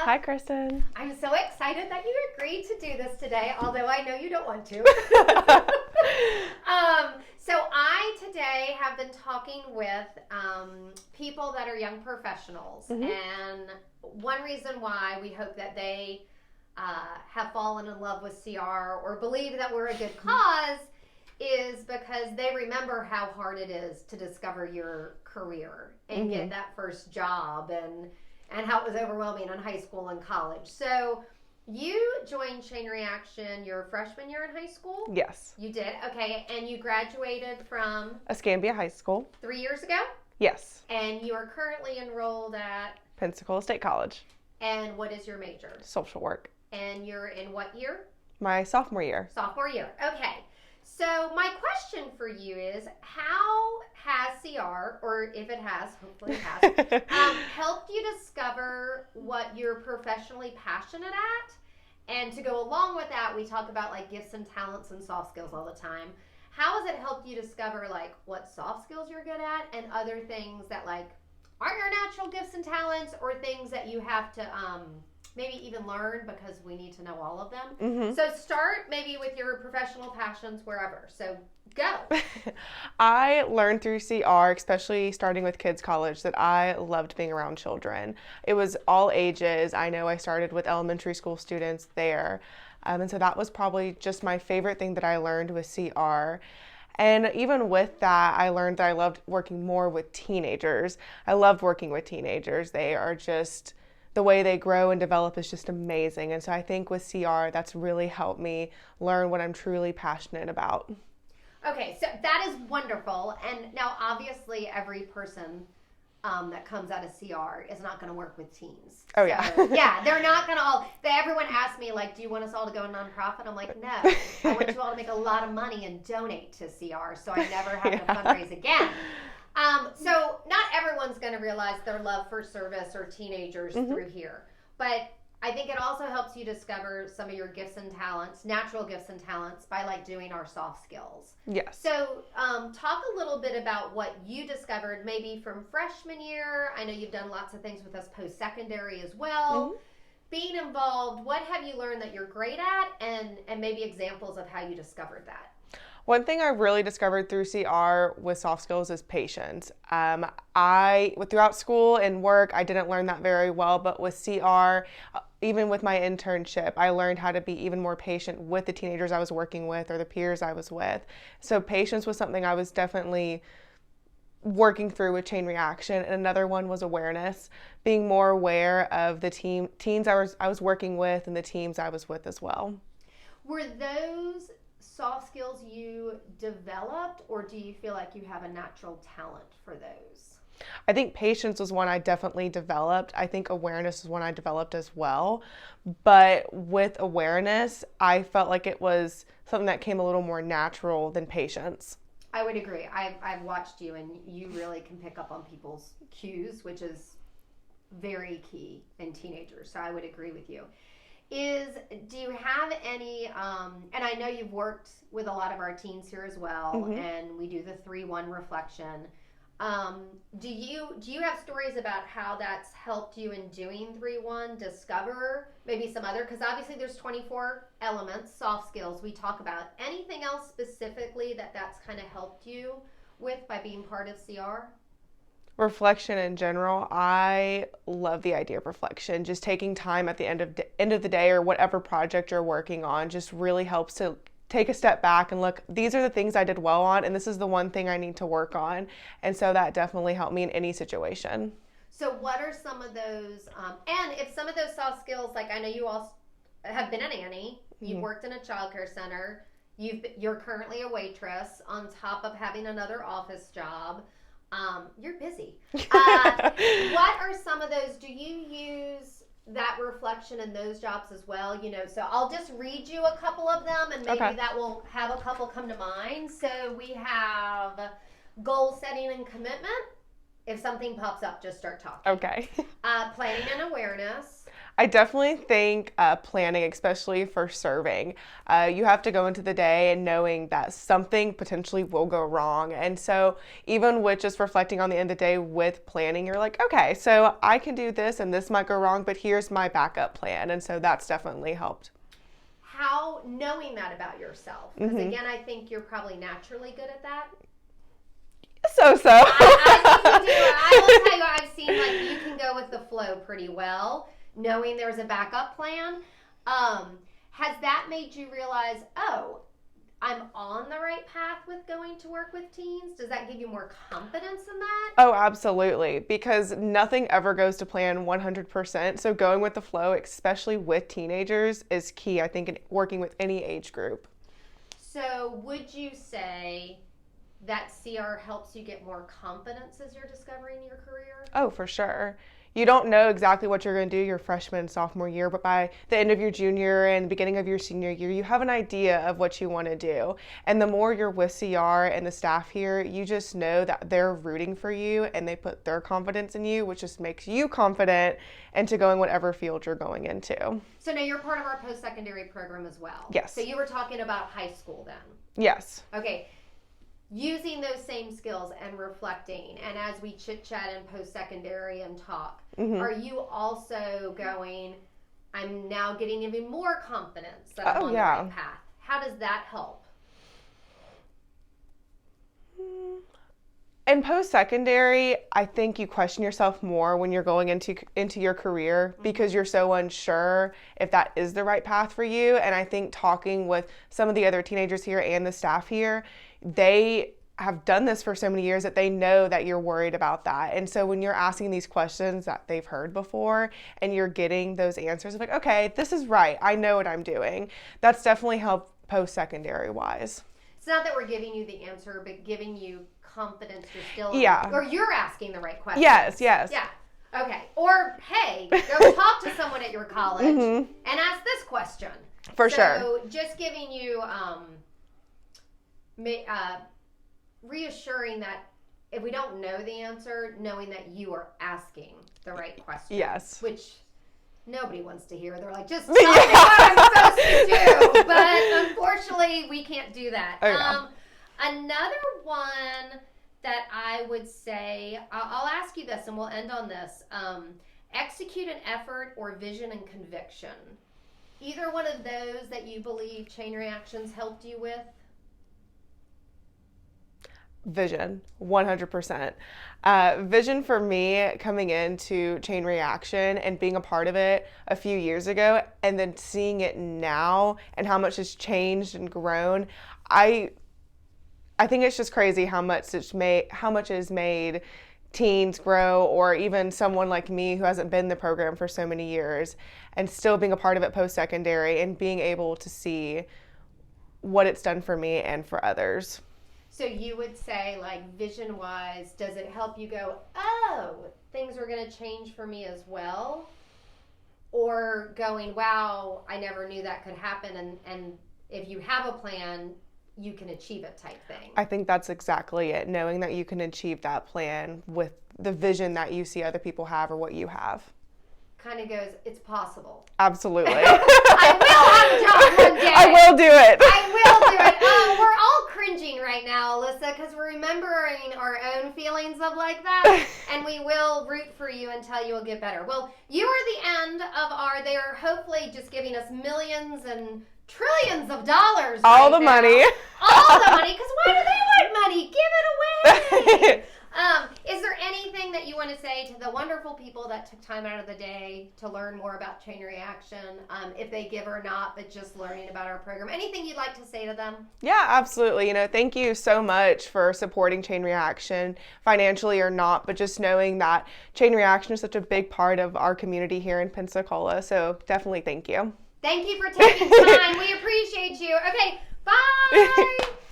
Hi, Kristen. I'm so excited that you agreed to do this today, although I know you don't want to. So I today have been talking with people that are young professionals, and one reason why we hope that they have fallen in love with CR or believe that we're a good cause is because they remember how hard it is to discover your career and get that first job and how it was overwhelming in high school and college. So you joined Chain Reaction your freshman year in high school? Yes. You did? Okay. And you graduated from? Escambia High School. 3 years ago? Yes. And you are currently enrolled at? Pensacola State College. And what is your major? Social work. And you're in what year? My sophomore year. Sophomore year. Okay. So my question for you is, how has CR, or if it has, hopefully it has, helped you discover what you're professionally passionate at? And to go along with that, we talk about like gifts and talents and soft skills all the time. How has it helped you discover like what soft skills you're good at and other things that like aren't your natural gifts and talents, or things that you have to maybe even learn because we need to know all of them? So start maybe with your professional passions wherever. So go. I learned through CR, especially starting with kids college, that I loved being around children. It was all ages. I know I started with elementary school students there. And so that was probably just my favorite thing that I learned with CR. And even with that, I learned that I loved working more with teenagers. I loved working with teenagers. They are just, the way they grow and develop is just amazing. And so I think with CR, that's really helped me learn what I'm truly passionate about. Okay, so that is wonderful. And now obviously every person that comes out of CR is not going to work with teens. Oh, so, yeah. Yeah, they're not going to all, everyone asks me like, do you want us all to go nonprofit? I'm like, no, I want you all to make a lot of money and donate to CR so I never have to fundraise again. So not everyone's going to realize their love for service or teenagers through here, but I think it also helps you discover some of your gifts and talents, natural gifts and talents, by like doing our soft skills. Yes. So talk a little bit about what you discovered maybe from freshman year. I know you've done lots of things with us post-secondary as well. Being involved, what have you learned that you're great at, and maybe examples of how you discovered that? One thing I really discovered through CR with soft skills is patience. Throughout school and work, I didn't learn that very well, but with CR, even with my internship, I learned how to be even more patient with the teenagers I was working with or the peers I was with. So patience was something I was definitely working through with Chain Reaction. And another one was awareness, being more aware of the teens I was working with and the teams I was with as well. Were those soft skills you developed, or do you feel like you have a natural talent for those? I think patience was one I definitely developed. I think awareness is one I developed as well. But with awareness, I felt like it was something that came a little more natural than patience. I would agree. I've watched you, and you really can pick up on people's cues, which is very key in teenagers. So I would agree with you. Do you have any, and I know you've worked with a lot of our teens here as well, and we do the 3-1 reflection. Do you have stories about how that's helped you in doing 3-1, discover maybe some other, because obviously there's 24 elements, soft skills we talk about. Anything else specifically that's kind of helped you with by being part of CR? Reflection in general, I love the idea of reflection. Just taking time at the end of the day or whatever project you're working on just really helps to take a step back and look, these are the things I did well on, and this is the one thing I need to work on. And so that definitely helped me in any situation. So what are some of those, and if some of those soft skills, like I know you all have been a nanny, you've worked in a childcare center, you're currently a waitress on top of having another office job. You're busy. What are some of those? Do you use that reflection in those jobs as well? So I'll just read you a couple of them, and maybe that will have a couple come to mind. So we have goal setting and commitment. If something pops up, just start talking. Okay. Planning and awareness. I definitely think planning, especially for serving, you have to go into the day and knowing that something potentially will go wrong. And so even with just reflecting on the end of the day with planning, you're like, okay, so I can do this and this might go wrong, but here's my backup plan. And so that's definitely helped. How, knowing that about yourself, because again, I think you're probably naturally good at that. So. I think you do. I will tell you, I've seen like you can go with the flow pretty well, knowing there's a backup plan. Has that made you realize, oh, I'm on the right path with going to work with teens? Does that give you more confidence in that? Oh, absolutely. Because nothing ever goes to plan 100%. So going with the flow, especially with teenagers, is key, I think, in working with any age group. So would you say that CR helps you get more confidence as you're discovering your career? Oh, for sure. You don't know exactly what you're going to do your freshman and sophomore year, but by the end of your junior and beginning of your senior year, you have an idea of what you want to do. And the more you're with CR and the staff here, you just know that they're rooting for you and they put their confidence in you, which just makes you confident into going whatever field you're going into. So now you're part of our post-secondary program as well. Yes. So you were talking about high school then. Yes. Okay. Using those same skills and reflecting, and as we chit-chat in post-secondary and talk, are you also going, I'm now getting even more confidence that I'm on the right path? How does that help? In post-secondary, I think you question yourself more when you're going into your career because you're so unsure if that is the right path for you. And I think talking with some of the other teenagers here and the staff here, they have done this for so many years that they know that you're worried about that. And so when you're asking these questions that they've heard before and you're getting those answers of like, okay, this is right, I know what I'm doing, that's definitely helped post-secondary wise. It's not that we're giving you the answer, but giving you confidence you're still or you're asking the right questions. Yes. Yeah. Okay. Or hey, go talk to someone at your college and ask this question. For sure. So just giving you reassuring that if we don't know the answer, knowing that you are asking the right question. Yes. Which nobody wants to hear. They're like, just tell me what I'm supposed to do. But unfortunately, we can't do that. Another one that I would say, I'll ask you this and we'll end on this. Execute an effort or vision and conviction. Either one of those that you believe chain reactions helped you with? Vision, 100%. Vision for me coming into chain reaction and being a part of it a few years ago and then seeing it now and how much has changed and grown. I think it's just crazy how much it has made teens grow, or even someone like me who hasn't been in the program for so many years and still being a part of it post-secondary and being able to see what it's done for me and for others. So you would say, like, vision-wise, does it help you go, oh, things are going to change for me as well? Or going, wow, I never knew that could happen, and if you have a plan, you can achieve it type thing? I think that's exactly it, knowing that you can achieve that plan with the vision that you see other people have or what you have. Kind of goes, it's possible. Absolutely. I will have a job one day. I will do it. I will do it. Oh, we're all cringing right now, Alyssa, because we're remembering our own feelings of like that, and we will root for you and tell you will get better. Well, you are the end of they're hopefully just giving us millions and trillions of dollars. All the money. All the money, because why do they want money? Give it away. Is there anything that you want to say to the wonderful people that took time out of the day to learn more about chain reaction, if they give or not, but just learning about our program? Anything you'd like to say to them? Yeah, absolutely. Thank you so much for supporting chain reaction, financially or not, but just knowing that chain reaction is such a big part of our community here in Pensacola. So definitely thank you. Thank you for taking time. We appreciate you. Okay, bye.